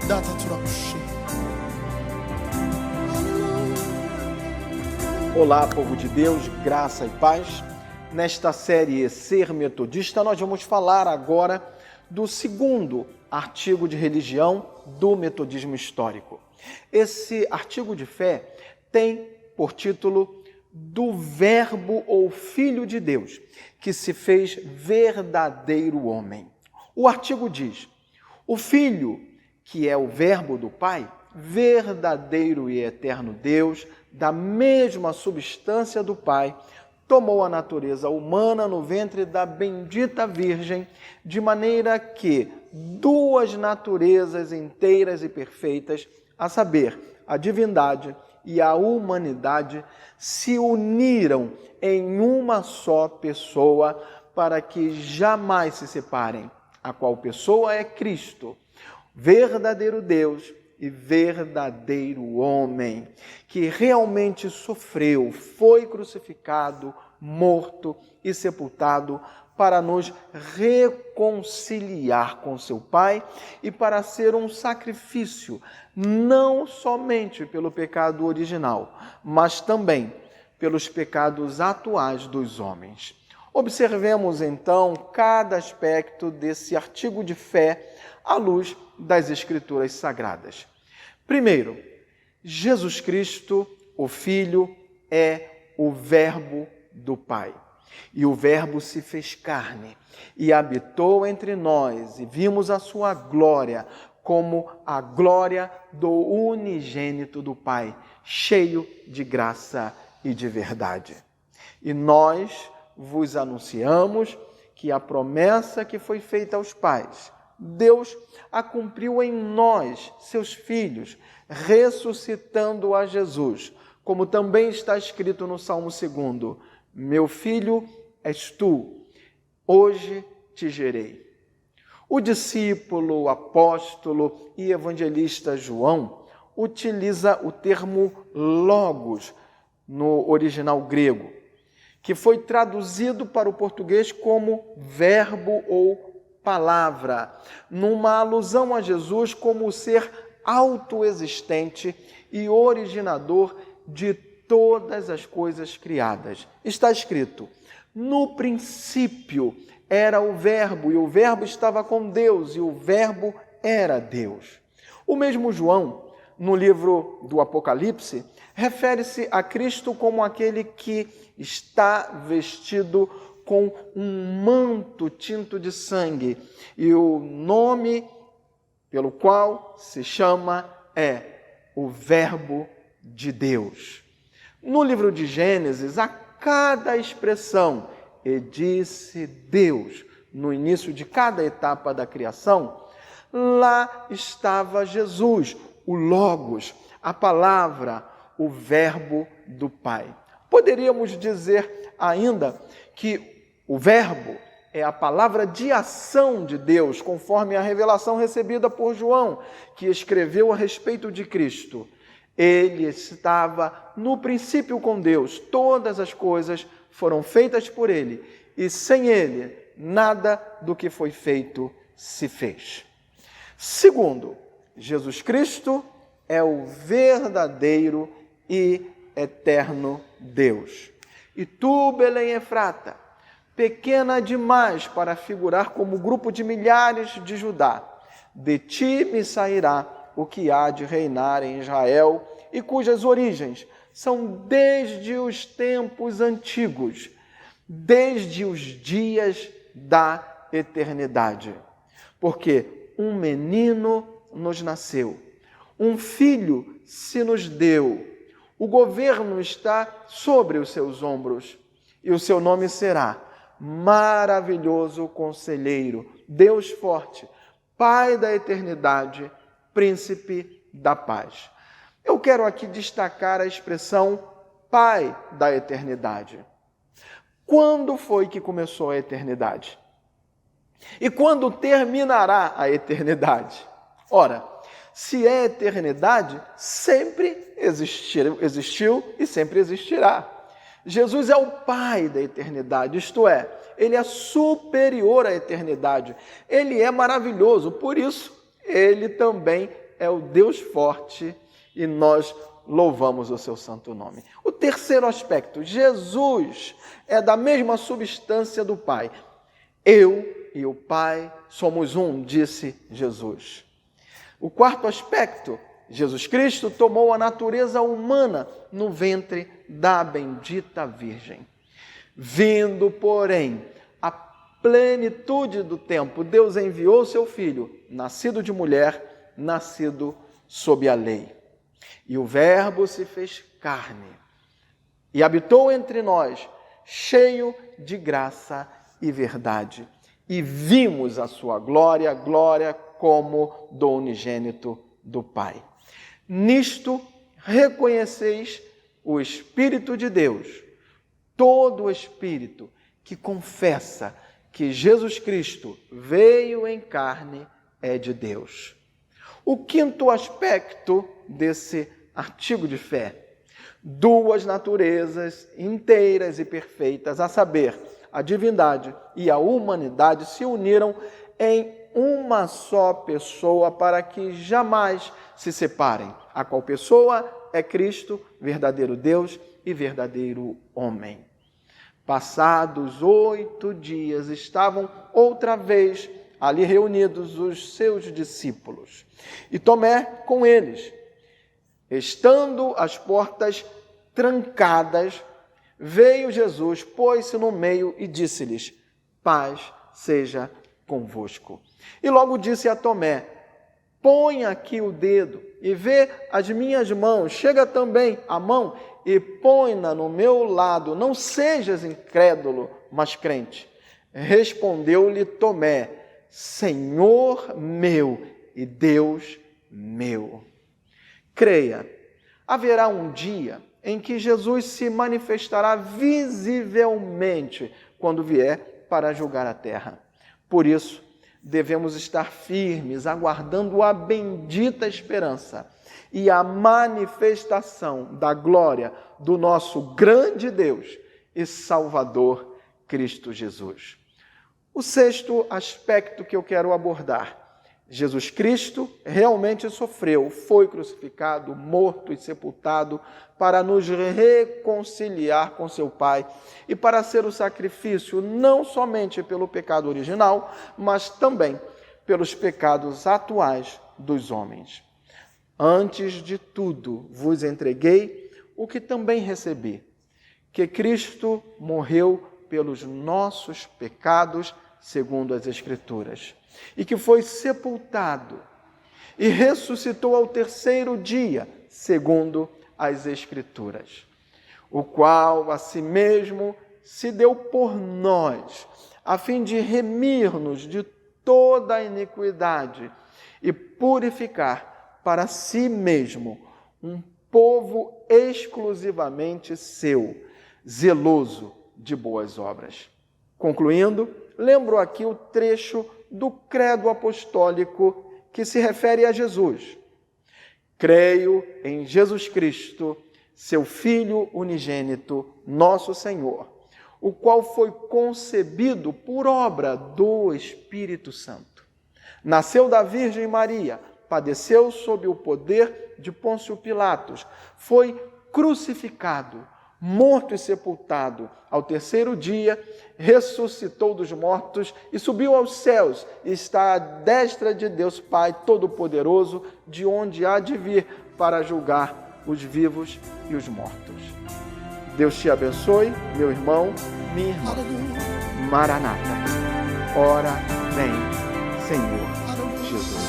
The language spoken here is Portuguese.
data turakushi. Olá, povo de Deus, graça e paz. Nesta série Ser Metodista, nós vamos falar agora do segundo artigo de religião do metodismo histórico. Esse artigo de fé tem por título do Verbo ou Filho de Deus, que se fez verdadeiro homem. O artigo diz: o Filho, que é o Verbo do Pai, verdadeiro e eterno Deus, da mesma substância do Pai, tomou a natureza humana no ventre da bendita Virgem, de maneira que duas naturezas inteiras e perfeitas, a saber, a divindade e a humanidade, se uniram em uma só pessoa para que jamais se separem, a qual pessoa é Cristo, verdadeiro Deus e verdadeiro homem, que realmente sofreu, foi crucificado, morto e sepultado para nos reconciliar com seu Pai e para ser um sacrifício, não somente pelo pecado original, mas também pelos pecados atuais dos homens. Observemos então cada aspecto desse artigo de fé à luz das Escrituras Sagradas. Primeiro, Jesus Cristo, o Filho, é o Verbo do Pai. E o Verbo se fez carne e habitou entre nós, e vimos a sua glória como a glória do unigênito do Pai, cheio de graça e de verdade. E nós vos anunciamos que a promessa que foi feita aos pais, Deus a cumpriu em nós, seus filhos, ressuscitando a Jesus, como também está escrito no Salmo 2: meu filho és tu, hoje te gerei. O discípulo, o apóstolo e evangelista João utiliza o termo logos no original grego, que foi traduzido para o português como verbo ou palavra, numa alusão a Jesus como o ser autoexistente e originador de todas as coisas criadas. Está escrito: no princípio era o Verbo, e o Verbo estava com Deus, e o Verbo era Deus. O mesmo João, no livro do Apocalipse, refere-se a Cristo como aquele que está vestido com um manto tinto de sangue, e o nome pelo qual se chama é o Verbo de Deus. No livro de Gênesis, a cada expressão, e disse Deus, no início de cada etapa da criação, lá estava Jesus, o Logos, a palavra, o Verbo do Pai. Poderíamos dizer ainda que o Verbo é a palavra de ação de Deus, conforme a revelação recebida por João, que escreveu a respeito de Cristo. Ele estava no princípio com Deus, todas as coisas foram feitas por ele, e sem ele, nada do que foi feito se fez. Segundo, Jesus Cristo é o verdadeiro e eterno Deus. E tu, Belém Efrata, pequena demais para figurar como grupo de milhares de Judá, de ti me sairá o que há de reinar em Israel e cujas origens são desde os tempos antigos, desde os dias da eternidade. Porque um menino nos nasceu, um filho se nos deu, o governo está sobre os seus ombros, e o seu nome será Maravilhoso Conselheiro, Deus Forte, Pai da Eternidade, Príncipe da Paz. Eu quero aqui destacar a expressão Pai da Eternidade. Quando foi que começou a eternidade? E quando terminará a eternidade? Ora, se é eternidade, sempre existiu e sempre existirá. Jesus é o Pai da eternidade, isto é, Ele é superior à eternidade. Ele é maravilhoso, por isso, Ele também é o Deus forte e nós louvamos o seu santo nome. O terceiro aspecto, Jesus é da mesma substância do Pai. Eu e o Pai somos um, disse Jesus. O quarto aspecto, Jesus Cristo tomou a natureza humana no ventre da bendita Virgem. Vindo, porém, a plenitude do tempo, Deus enviou seu Filho, nascido de mulher, nascido sob a lei. E o Verbo se fez carne e habitou entre nós, cheio de graça e verdade. E vimos a sua glória, glória como do unigênito do Pai. Nisto reconheceis o Espírito de Deus, todo o Espírito que confessa que Jesus Cristo veio em carne é de Deus. O quinto aspecto desse artigo de fé, duas naturezas inteiras e perfeitas, a saber, a divindade e a humanidade se uniram em uma só pessoa para que jamais se separem. A qual pessoa é Cristo, verdadeiro Deus e verdadeiro homem. Passados 8 dias, estavam outra vez ali reunidos os seus discípulos, e Tomé com eles. Estando as portas trancadas, veio Jesus, pôs-se no meio e disse-lhes: paz seja convosco. E logo disse a Tomé: põe aqui o dedo e vê as minhas mãos, chega também a mão e põe-na no meu lado, não sejas incrédulo, mas crente. Respondeu-lhe Tomé: Senhor meu e Deus meu. Creia, haverá um dia em que Jesus se manifestará visivelmente quando vier para julgar a terra. Por isso, devemos estar firmes, aguardando a bendita esperança e a manifestação da glória do nosso grande Deus e Salvador, Cristo Jesus. O sexto aspecto que eu quero abordar: Jesus Cristo realmente sofreu, foi crucificado, morto e sepultado para nos reconciliar com seu Pai e para ser o sacrifício não somente pelo pecado original, mas também pelos pecados atuais dos homens. Antes de tudo, vos entreguei o que também recebi, que Cristo morreu pelos nossos pecados, segundo as Escrituras, e que foi sepultado e ressuscitou ao terceiro dia, segundo as Escrituras, o qual a si mesmo se deu por nós, a fim de remir-nos de toda a iniquidade e purificar para si mesmo um povo exclusivamente seu, zeloso de boas obras. Concluindo, lembro aqui o trecho do credo apostólico que se refere a Jesus. Creio em Jesus Cristo, seu Filho unigênito, nosso Senhor, o qual foi concebido por obra do Espírito Santo. Nasceu da Virgem Maria, padeceu sob o poder de Pôncio Pilatos, foi crucificado, morto e sepultado. Ao terceiro dia, ressuscitou dos mortos e subiu aos céus, e está à destra de Deus Pai Todo-Poderoso, de onde há de vir para julgar os vivos e os mortos. Deus te abençoe, meu irmão, minha irmã. Maranata. Ora vem, Senhor Jesus.